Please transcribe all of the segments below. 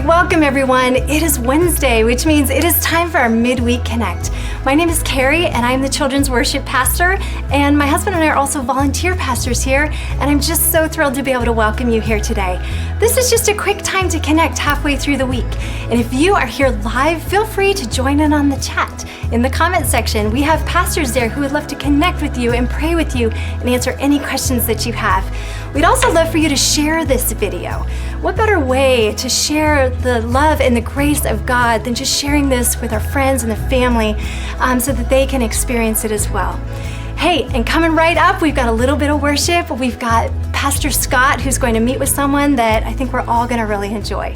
Welcome everyone. It is Wednesday, which means it is time for our Midweek Connect. My name is Carrie and I'm the children's worship pastor, and my husband and I are also volunteer pastors here, and I'm just so thrilled to be able to welcome you here today. This is just a quick time to connect halfway through the week. And if you are here live, feel free to join in on the chat. In the comment section, we have pastors there who would love to connect with you and pray with you and answer any questions that you have. We'd also love for you to share this video. What better way to share the love and the grace of God than just sharing this with our friends and the family so that they can experience it as well. Hey, and coming right up, we've got a little bit of worship. We've got Pastor Scott who's going to meet with someone that I think we're all going to really enjoy.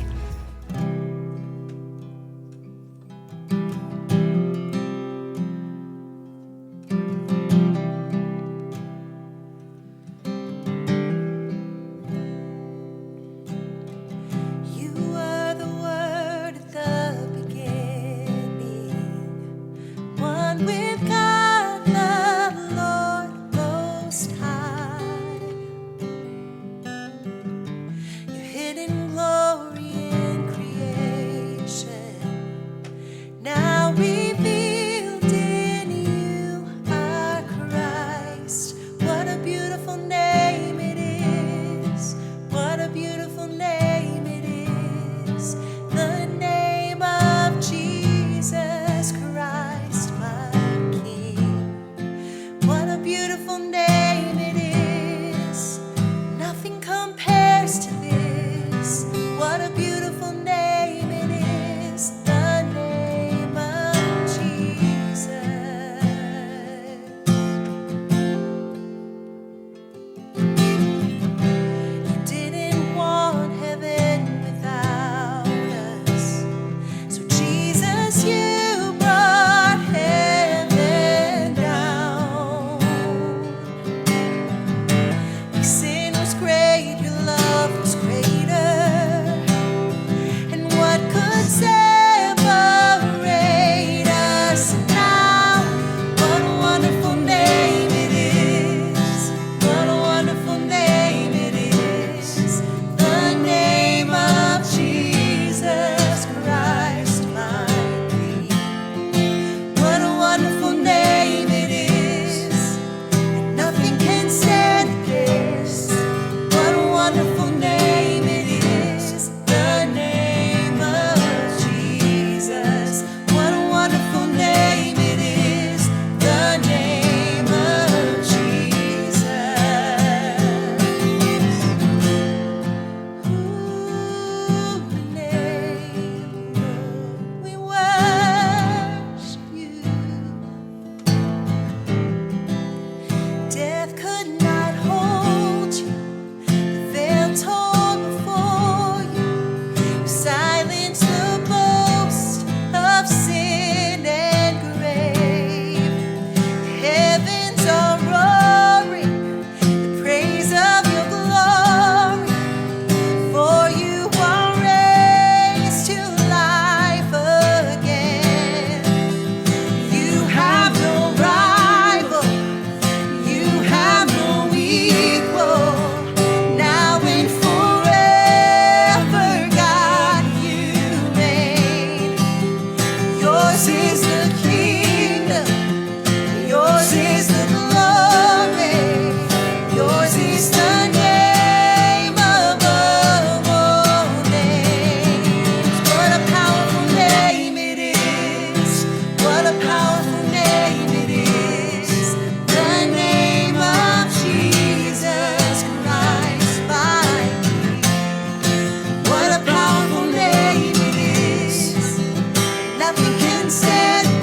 Nothing can stand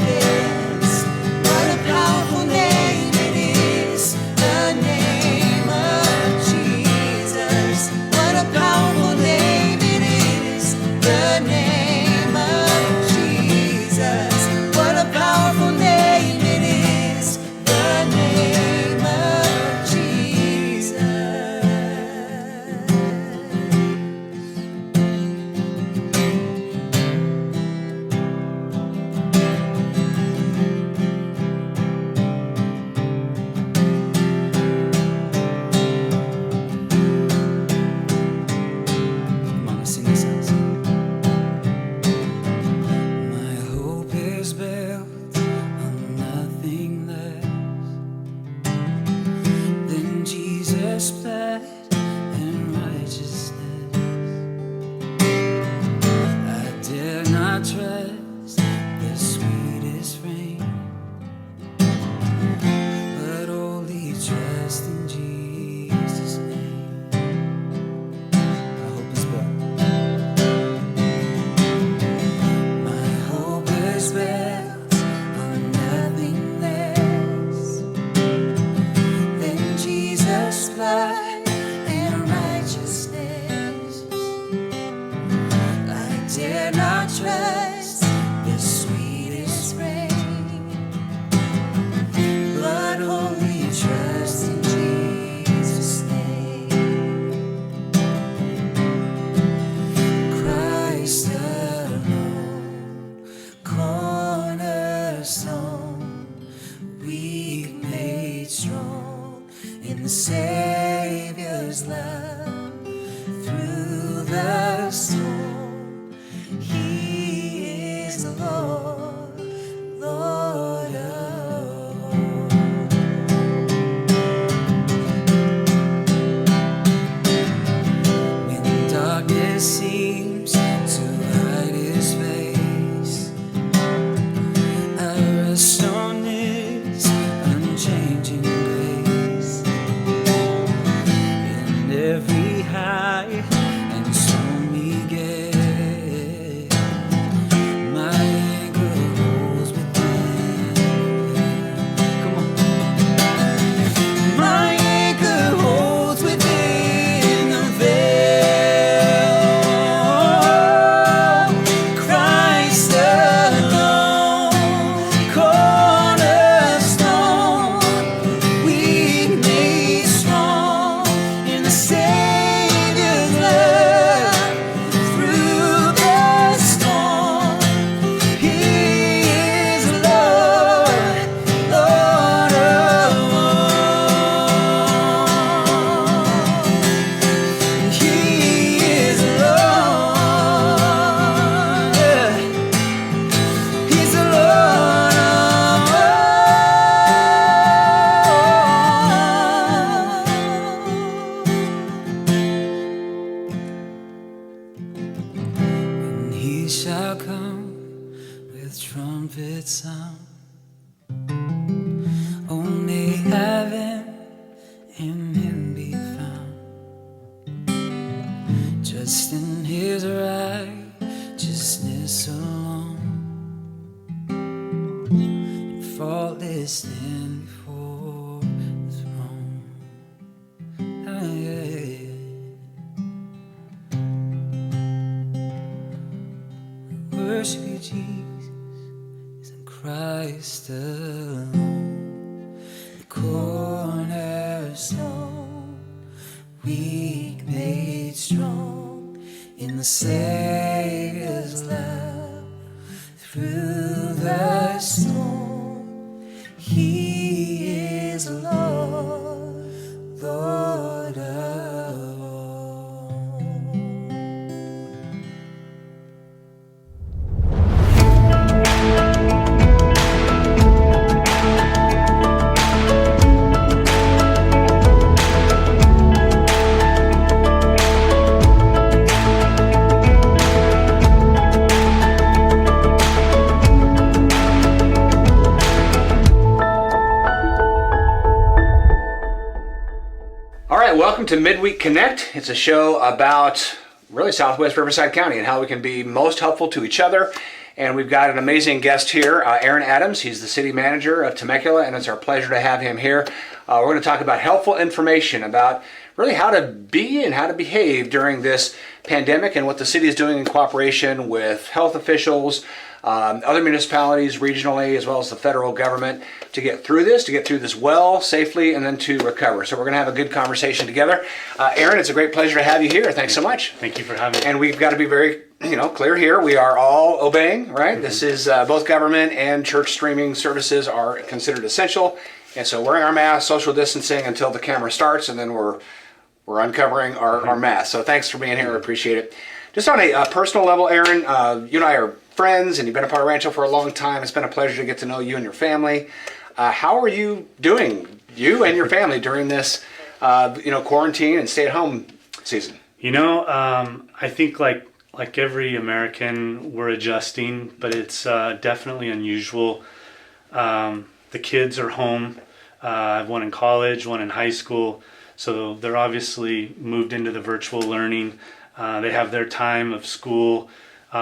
is built on nothing less than Jesus' blood and righteousness. I dare not trust the sweetest frame, but only trust in Jesus' name. I hope it's built. My hope is built on nothing less than Jesus' blood and righteousness. I dare not trust the sweetest frame, but only trust in Jesus' name. Christ alone, cornerstone, weak made strong in the Savior's love. Through the storm, He is the Lord, Lord of all. When darkness seems to hide His face, I rest on His unchanging grace. In every high and stormy gale, my anchor holds within. Come on. My anchor holds within the veil. Christ alone, cornerstone, weak made strong in the Savior's love. Through the storm, He is Lord, Lord of all. He is Lord, He's the Lord of all. And He shall come with trumpet sound. Only heaven in Him be found, just in His righteousness alone, and faultless stand before the throne. Ah, yeah, yeah. Worship you, Jesus, in Christ alone, the cornerstone, weak made strong in the Savior's love. Through the storm, He is Lord, Lord of all. All right, welcome to Midweek Connect. It's a show about really Southwest Riverside County and how we can be most helpful to each other. And we've got an amazing guest here, Aaron Adams. He's the city manager of Temecula, and it's our pleasure to have him here. We're going to talk about helpful information about really how to be and how to behave during this pandemic and what the city is doing in cooperation with health officials, other municipalities regionally, as well as the federal government to get through this well, safely, and then to recover. So we're going to have a good conversation together. Aaron, it's a great pleasure to have you here. Thanks so much. Thank you for having me. And we've got to be very clear here. We are all obeying, right? Mm-hmm. This is both government and church streaming services are considered essential. And so wearing our masks, social distancing until the camera starts, and then we're uncovering our masks. So thanks for being here. I appreciate it. Just on a personal level, Aaron, you and I are friends, and you've been a part of Rancho for a long time. It's been a pleasure to get to know you and your family. How are you doing, you and your family, during this, quarantine and stay-at-home season? I think like every American, we're adjusting, but it's definitely unusual. The kids are home. I have one in college, one in high school, so they're obviously moved into the virtual learning. They have their time of school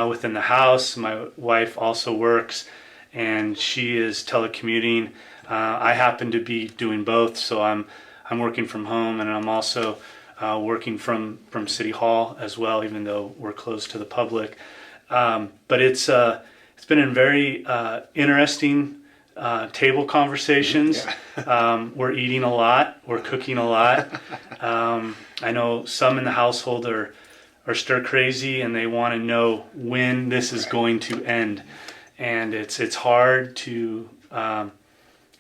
within the house. My wife also works, and she is telecommuting. I happen to be doing both, so I'm working from home, and I'm also working from City Hall as well, even though we're closed to the public. But it's been a very interesting table conversations. We're eating a lot. We're cooking a lot. I know some in the household are stir crazy, and they want to know when this is going to end. And it's hard to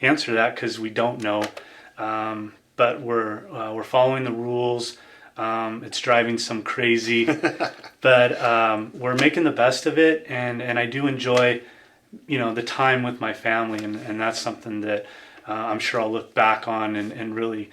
answer that because we don't know. But we're following the rules. It's driving some crazy, but we're making the best of it, and I do enjoy, the time with my family, and that's something that I'm sure I'll look back on and really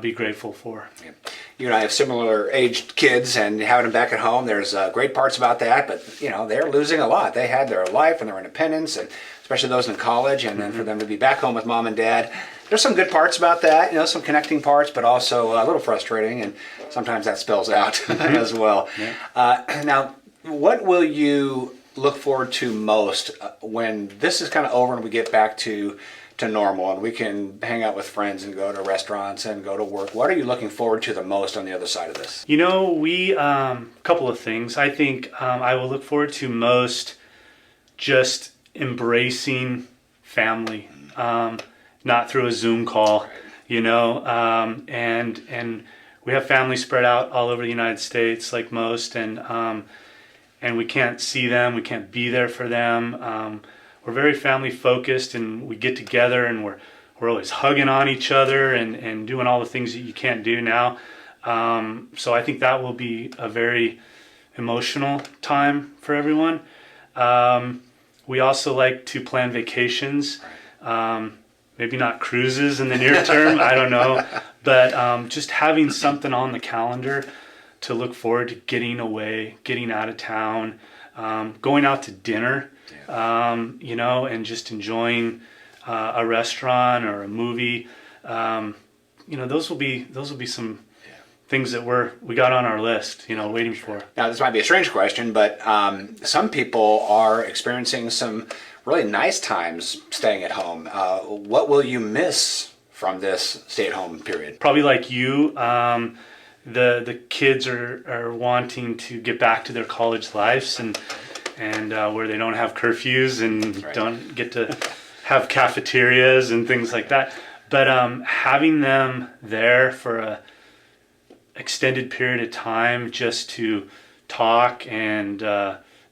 be grateful for. Yeah. You and I have similar aged kids, and having them back at home, there's great parts about that, but they're losing a lot. They had their life and their independence, and especially those in college, and then for them to be back home with mom and dad. There's some good parts about that, some connecting parts, but also a little frustrating, and sometimes that spills out as well. Yeah. Now, what will you look forward to most when this is kind of over and we get back to normal and we can hang out with friends and go to restaurants and go to work? What are you looking forward to the most on the other side of this? We couple of things. I think I will look forward to most just embracing family. Not through a Zoom call, and we have family spread out all over the United States, like most, and we can't see them, we can't be there for them. We're very family focused, and we get together, and we're always hugging on each other and doing all the things that you can't do now. So I think that will be a very emotional time for everyone. We also like to plan vacations. Maybe not cruises in the near term, I don't know. But just having something on the calendar to look forward to getting away, getting out of town, going out to dinner, and just enjoying a restaurant or a movie. Those will be some things that we got on our list, waiting for. Now, this might be a strange question, but some people are experiencing some really nice times staying at home. What will you miss from this stay-at-home period? Probably like you, the kids are wanting to get back to their college lives and where they don't have curfews and don't get to have cafeterias and things like that. But having them there for a extended period of time just to talk and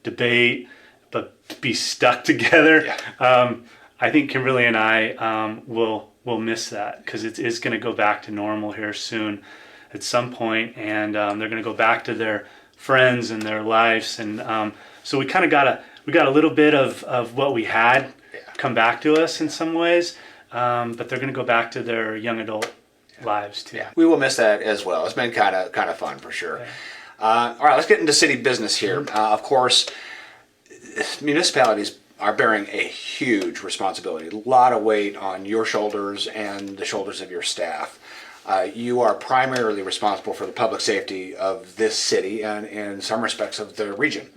debate, but be stuck together. I think Kimberly and I will miss that because it is going to go back to normal here soon at some point, and they're going to go back to their friends and their lives, and so we kind of got a little bit of what we had come back to us in some ways, but they're going to go back to their young adult lives too. Yeah, we will miss that as well. It's been kind of fun for sure. All right, let's get into city business here. Of course, municipalities are bearing a huge responsibility, a lot of weight on your shoulders and the shoulders of your staff. You are primarily responsible for the public safety of this city and in some respects of the region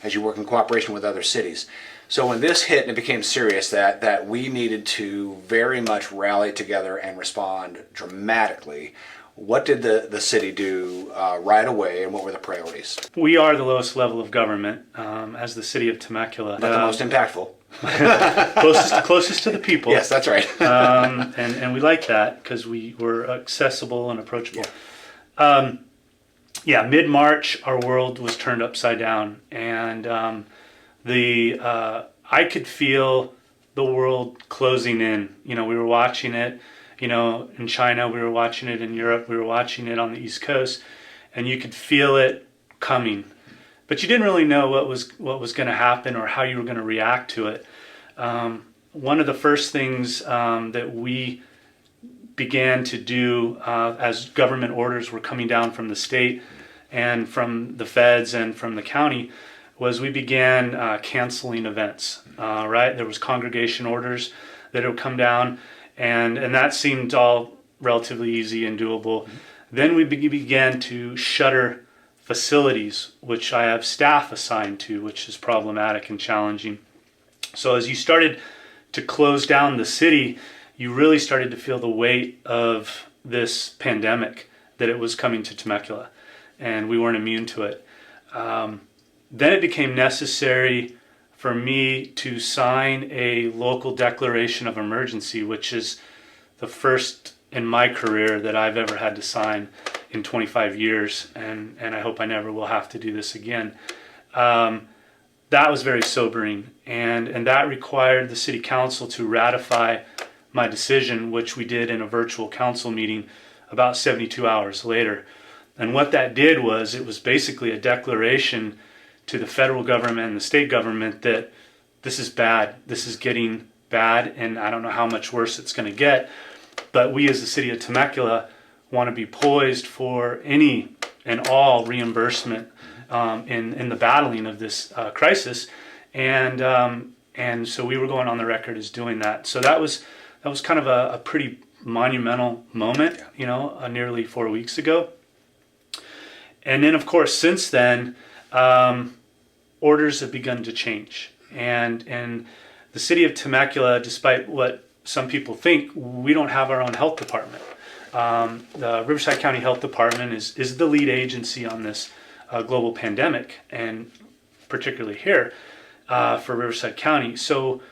as you work in cooperation with other cities. So when this hit and it became serious that we needed to very much rally together and respond dramatically, what did the city do right away, and what were the priorities? We are the lowest level of government as the city of Temecula. But the most impactful. closest to the people. Yes, that's right. and we like that because we were accessible and approachable. Mid-March, our world was turned upside down, and I could feel the world closing in. We were watching it. In China, we were watching it in Europe, we were watching it on the East Coast, and you could feel it coming. but you didn't really know what was going to happen or how you were going to react to it. One of the first things that we began to do as government orders were coming down from the state and from the feds and from the county was we began canceling events, right? There was congregation orders that would come down, and that seemed all relatively easy and doable. Then we began to shutter facilities, which I have staff assigned to, which is problematic and challenging. So as you started to close down the city, you really started to feel the weight of this pandemic, that it was coming to Temecula, and we weren't immune to it. Then it became necessary for me to sign a local declaration of emergency, which is the first in my career that I've ever had to sign in 25 years, and I hope I never will have to do this again. That was very sobering, and that required the city council to ratify my decision, which we did in a virtual council meeting about 72 hours later. And what that did was, it was basically a declaration to the federal government and the state government that this is bad, this is getting bad, and I don't know how much worse it's going to get, but we as the city of Temecula want to be poised for any and all reimbursement in the battling of this crisis, and so we were going on the record as doing that. So that was kind of a pretty monumental moment, nearly 4 weeks ago. And then, of course, since then, orders have begun to change. And the city of Temecula, despite what some people think, we don't have our own health department. The Riverside County Health Department is the lead agency on this global pandemic, and particularly here for Riverside County. So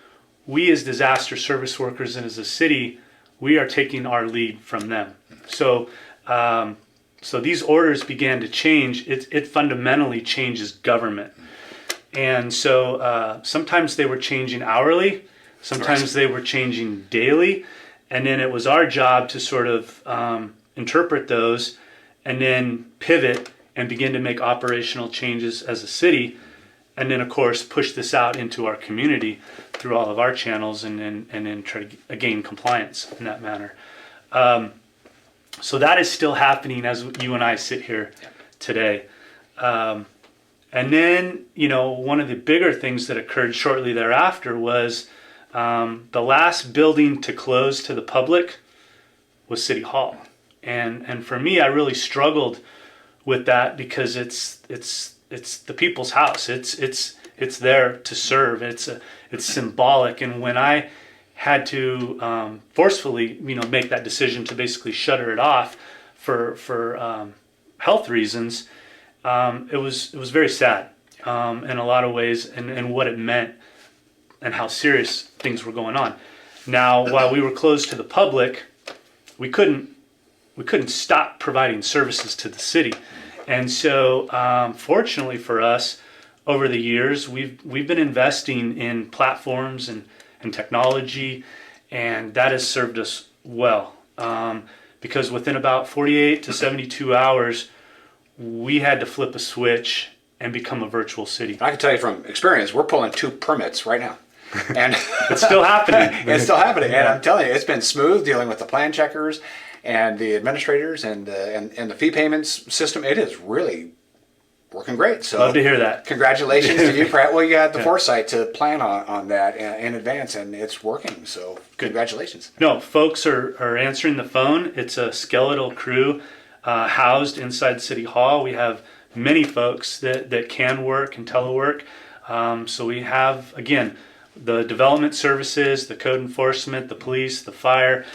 we as disaster service workers and as a city, we are taking our lead from them. So these orders began to change. It fundamentally changes government. And so sometimes they were changing hourly, sometimes they were changing daily, and then it was our job to sort of interpret those and then pivot and begin to make operational changes as a city, and then of course push this out into our community through all of our channels and then try to gain compliance in that manner. So that is still happening as you and I sit here today. And then, one of the bigger things that occurred shortly thereafter was the last building to close to the public was City Hall. And for me, I really struggled with that because it's the people's house. It's there to serve. It's symbolic. And when I had to forcefully, make that decision to basically shutter it off for health reasons, it was very sad in a lot of ways, and what it meant and how serious things were going on. Now, while we were closed to the public, we couldn't stop providing services to the city, and so fortunately for us, over the years, we've been investing in platforms and technology, and that has served us well. Because within about 48 to 72 hours, we had to flip a switch and become a virtual city. I can tell you from experience, we're pulling 2 permits right now. And it's still happening. It's still happening. And I'm telling you, it's been smooth dealing with the plan checkers and the administrators and the fee payments system. It is really working great. So love to hear that. Congratulations to you, Pratt. Well, you had the foresight to plan on that in advance, and it's working. So congratulations. No, folks are answering the phone. It's a skeletal crew housed inside City Hall. We have many folks that can work and telework. So we have, again, the development services, the code enforcement, the police, the fire,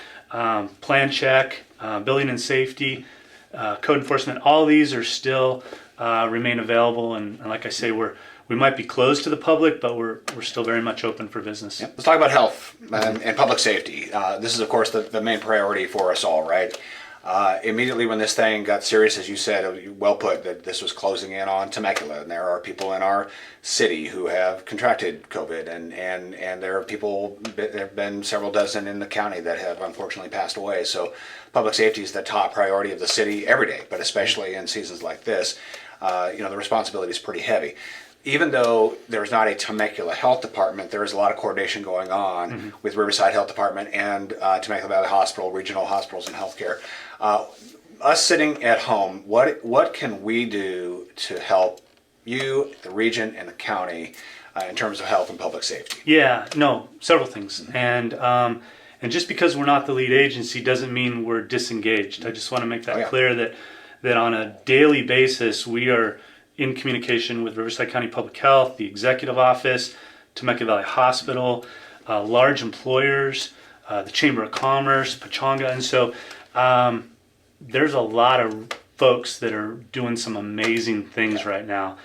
plan check, building and safety, code enforcement. All these are still remain available, and like I say, we might be closed to the public, but we're still very much open for business. Yep. Let's talk about health and public safety. This is, of course, the main priority for us all, right? Immediately when this thing got serious, as you said, well put, that this was closing in on Temecula, and there are people in our city who have contracted COVID, and there are people, there have been several dozen in the county that have unfortunately passed away. So public safety is the top priority of the city every day, but especially in seasons like this. the responsibility is pretty heavy. Even though there's not a Temecula Health Department, there is a lot of coordination going on with Riverside Health Department and Temecula Valley Hospital, regional hospitals, and healthcare. Us sitting at home, what can we do to help you, the region, and the county in terms of health and public safety? Yeah, no, several things. And just because we're not the lead agency doesn't mean we're disengaged. I just want to make that clear that on a daily basis, we are in communication with Riverside County Public Health, the Executive Office, Temecula Valley Hospital, large employers, the Chamber of Commerce, Pechanga. And so there's a lot of folks that are doing some amazing things right now.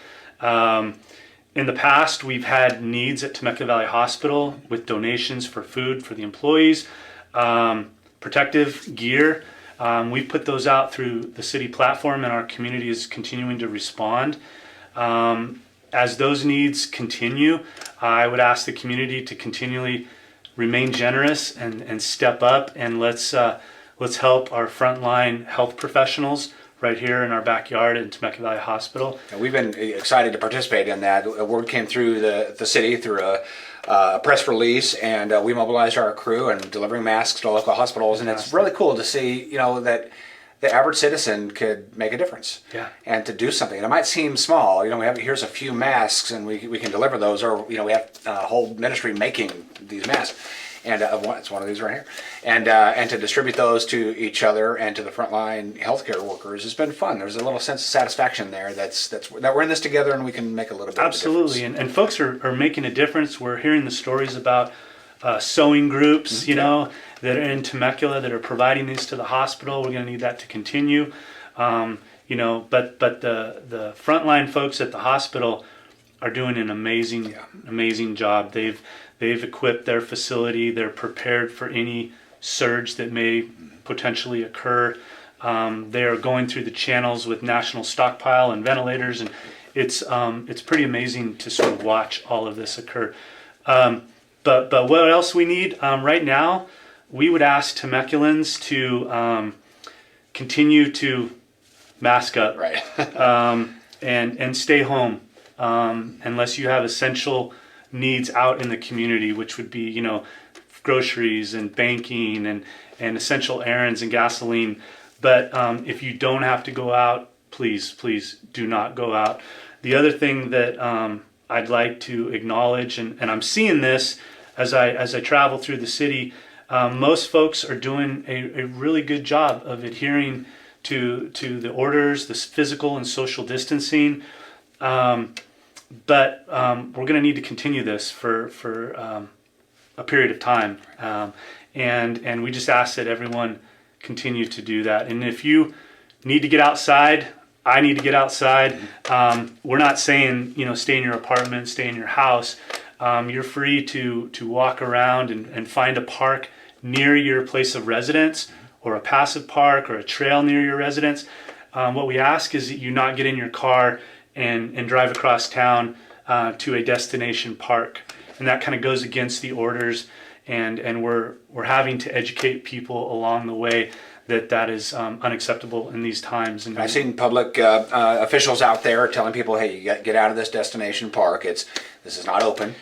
In the past, we've had needs at Temecula Valley Hospital with donations for food for the employees, protective gear. We've put those out through the city platform, and our community is continuing to respond. As those needs continue, I would ask the community to continually remain generous and step up, and let's help our frontline health professionals right here in our backyard in Temecula Valley Hospital. And we've been excited to participate in that. A word came through the city through a press release, and we mobilized our crew and delivering masks to local hospitals. And it's really cool to see, that the average citizen could make a difference. Yeah. And to do something. And it might seem small. Here's a few masks, and we can deliver those, or we have a whole ministry making these masks. And it's one of these right here, and to distribute those to each other and to the frontline healthcare workers has been fun. There's a little sense of satisfaction there that we're in this together and we can make a little bit. Absolutely, of a difference. And folks are making a difference. We're hearing the stories about sewing groups, that are in Temecula that are providing these to the hospital. We're going to need that to continue, but the frontline folks at the hospital are doing an amazing job. They've equipped their facility. They're prepared for any surge that may potentially occur. They are going through the channels with national stockpile and ventilators, and it's pretty amazing to sort of watch all of this occur. But what else we need right now? We would ask Temeculans to continue to mask up, right, and stay home unless you have essential needs out in the community, which would be, groceries and banking and essential errands and gasoline. But if you don't have to go out, please do not go out. The other thing that I'd like to acknowledge, and I'm seeing this as I travel through the city, most folks are doing a really good job of adhering to the orders, this physical and social distancing. But we're going to need to continue this for a period of time, and we just ask that everyone continue to do that. And if you need to get outside, I need to get outside. We're not saying stay in your apartment, stay in your house. You're free to walk around and find a park near your place of residence, or a passive park, or a trail near your residence. What we ask is that you not get in your car and drive across town to a destination park, and that kind of goes against the orders, and we're having to educate people along the way that is unacceptable in these times. And I've seen public officials out there telling people, hey, you got to get out of this destination park. This is not open.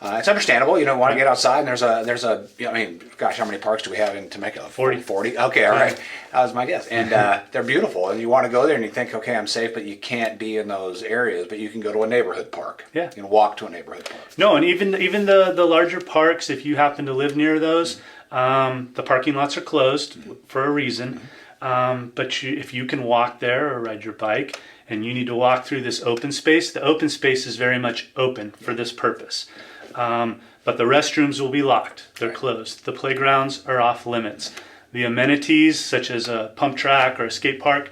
It's understandable. You don't want to get outside, and there's a how many parks do we have in Temecula? 40. Okay, all right. That was my guess. And they're beautiful, and you want to go there, and you think, okay, I'm safe, but you can't be in those areas. But you can go to a neighborhood park. Yeah. You can walk to a neighborhood park. No, and even the larger parks, if you happen to live near those, the parking lots are closed for a reason. But if you can walk there or ride your bike, and you need to walk through this open space, the open space is very much open for this purpose. But the restrooms will be locked. They're closed. The playgrounds are off limits. The amenities, such as a pump track or a skate park,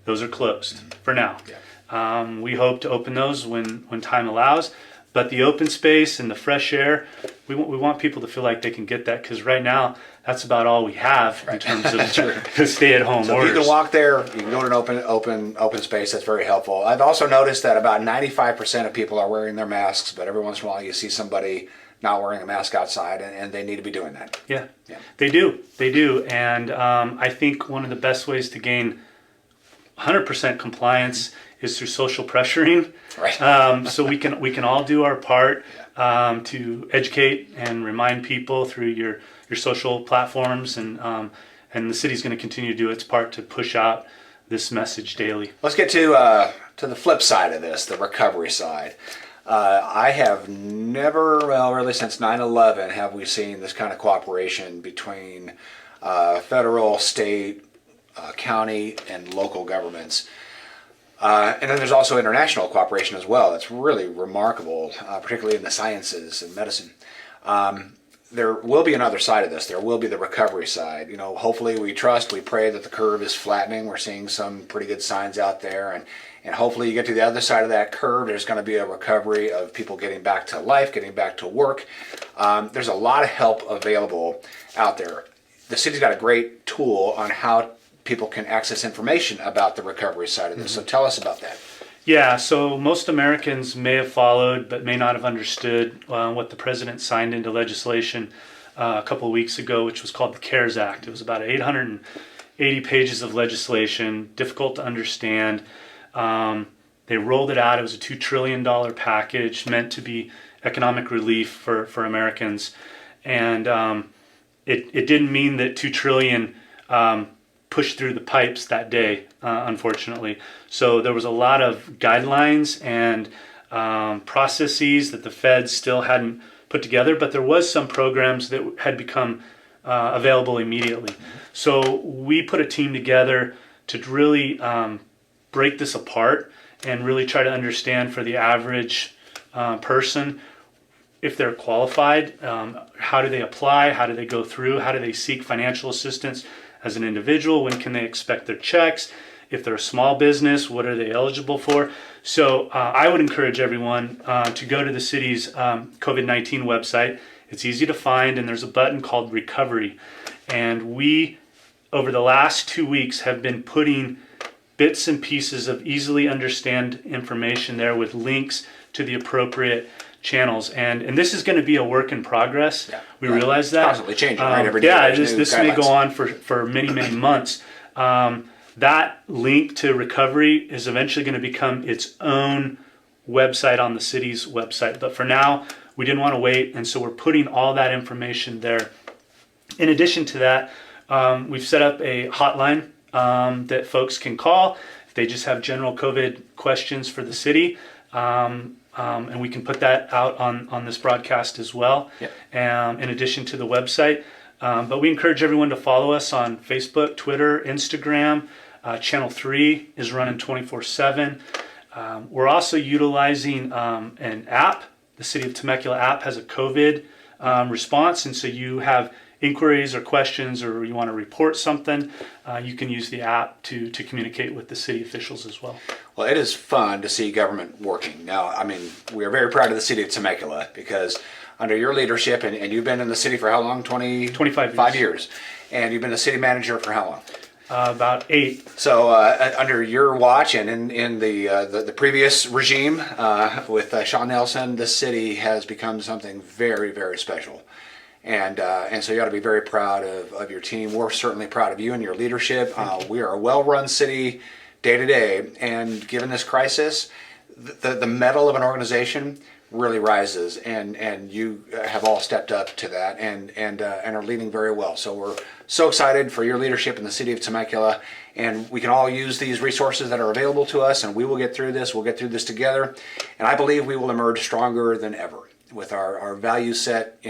those are closed for now. Yeah. We hope to open those when time allows. But the open space and the fresh air, we want people to feel like they can get that, because right now that's about all we have in terms of stay-at-home so orders. If you can walk there, you can go to an open space. That's very helpful. I've also noticed that about 95% of people are wearing their masks, but every once in a while you see somebody not wearing a mask outside, and they need to be doing that. Yeah. They do. And I think one of the best ways to gain 100% compliance is through social pressuring. Right. So we can all do our part to educate and remind people through your social platforms, and the city's going to continue to do its part to push out this message daily. Let's get to the flip side of this, the recovery side. I have never, well, really since 9/11, have we seen this kind of cooperation between federal, state, county, and local governments. And then there's also international cooperation as well. That's really remarkable, particularly in the sciences and medicine. There will be another side of this. There will be the recovery side. Hopefully we pray that the curve is flattening. We're seeing some pretty good signs out there. And hopefully you get to the other side of that curve, there's going to be a recovery of people getting back to life, getting back to work. There's a lot of help available out there. The city's got a great tool on how people can access information about the recovery side of this. So tell us about that. Yeah, so most Americans may have followed but may not have understood what the president signed into legislation a couple of weeks ago, which was called the CARES Act. It was about 880 pages of legislation, difficult to understand. They rolled it out. It was a $2 trillion package meant to be economic relief for Americans. And it didn't mean that $2 trillion pushed through the pipes that day, unfortunately. So there was a lot of guidelines and processes that the feds still hadn't put together, but there was some programs that had become available immediately. So we put a team together to really break this apart and really try to understand for the average person, if they're qualified, how do they apply, how do they go through, how do they seek financial assistance as an individual, when can they expect their checks, if they're a small business, what are they eligible for. So I would encourage everyone to go to the city's COVID-19 website. It's easy to find, and there's a button called Recovery. And we, over the last 2 weeks, have been putting bits and pieces of easily understand information there with links to the appropriate channels, and this is going to be a work in progress. Yeah, we realize that. Constantly changing, right? Every day. Yeah, this may go on for many months. That link to recovery is eventually going to become its own website on the city's website. But for now, we didn't want to wait, and so we're putting all that information there. In addition to that, we've set up a hotline that folks can call if they just have general COVID questions for the city. And we can put that out on this broadcast as well, yep. In addition to the website. But we encourage everyone to follow us on Facebook, Twitter, Instagram. Channel 3 is running 24/7. We're also utilizing an app. The City of Temecula app has a COVID response, and so you have inquiries or questions, or you want to report something, you can use the app to communicate with the city officials as well. Well, it is fun to see government working. Now, I mean, we are very proud of the city of Temecula because under your leadership, and you've been in the city for how long? 25 years. And you've been the city manager for how long? About 8. So under your watch and in the previous regime with Sean Nelson, this city has become something very, very special. And so you ought to be very proud of your team. We're certainly proud of you and your leadership. We are a well-run city day to day, and given this crisis, the mettle of an organization really rises, and you have all stepped up to that and are leading very well. So we're so excited for your leadership in the city of Temecula, and we can all use these resources that are available to us, and we will get through this. We'll get through this together, and I believe we will emerge stronger than ever with our value set,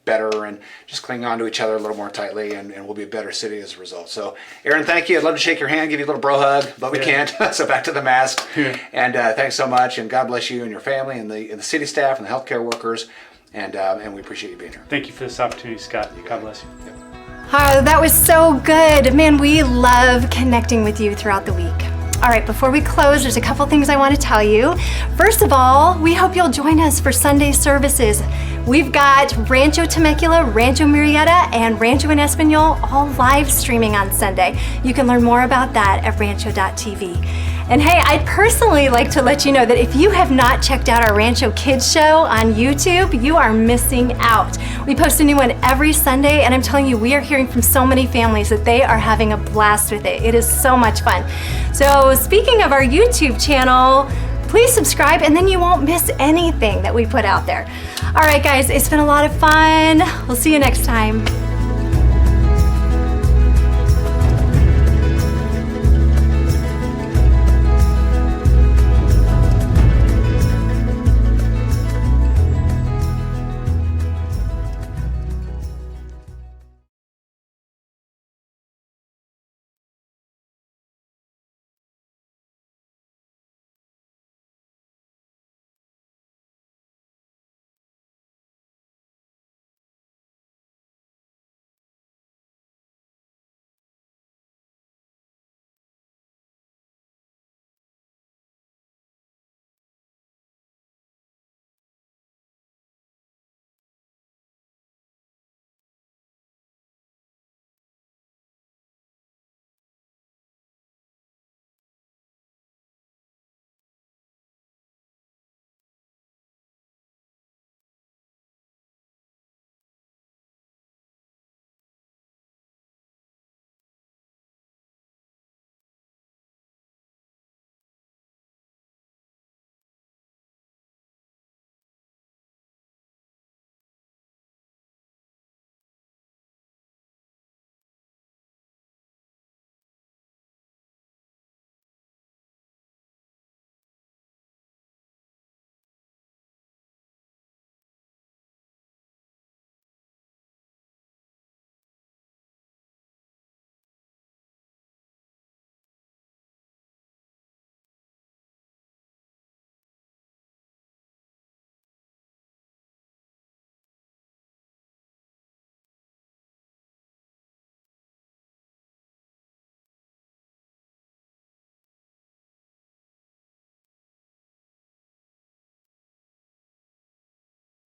better, and just cling on to each other a little more tightly, and we'll be a better city as a result. So, Aaron, thank you. I'd love to shake your hand, give you a little bro hug, but we can't. So back to the mask. Yeah. And thanks so much, and God bless you and your family, and the city staff and the healthcare workers, and we appreciate you being here. Thank you for this opportunity, Scott. God bless you. Yep. Oh, that was so good. Man, we love connecting with you throughout the week. All right, before we close, there's a couple things I want to tell you. First of all, we hope you'll join us for Sunday services. We've got Rancho Temecula, Rancho Murrieta, and Rancho en Espanol all live streaming on Sunday. You can learn more about that at rancho.tv. And hey, I'd personally like to let you know that if you have not checked out our Rancho Kids show on YouTube, you are missing out. We post a new one every Sunday, and I'm telling you, we are hearing from so many families that they are having a blast with it. It is so much fun. So speaking of our YouTube channel, please subscribe and then you won't miss anything that we put out there. All right, guys, it's been a lot of fun. We'll see you next time.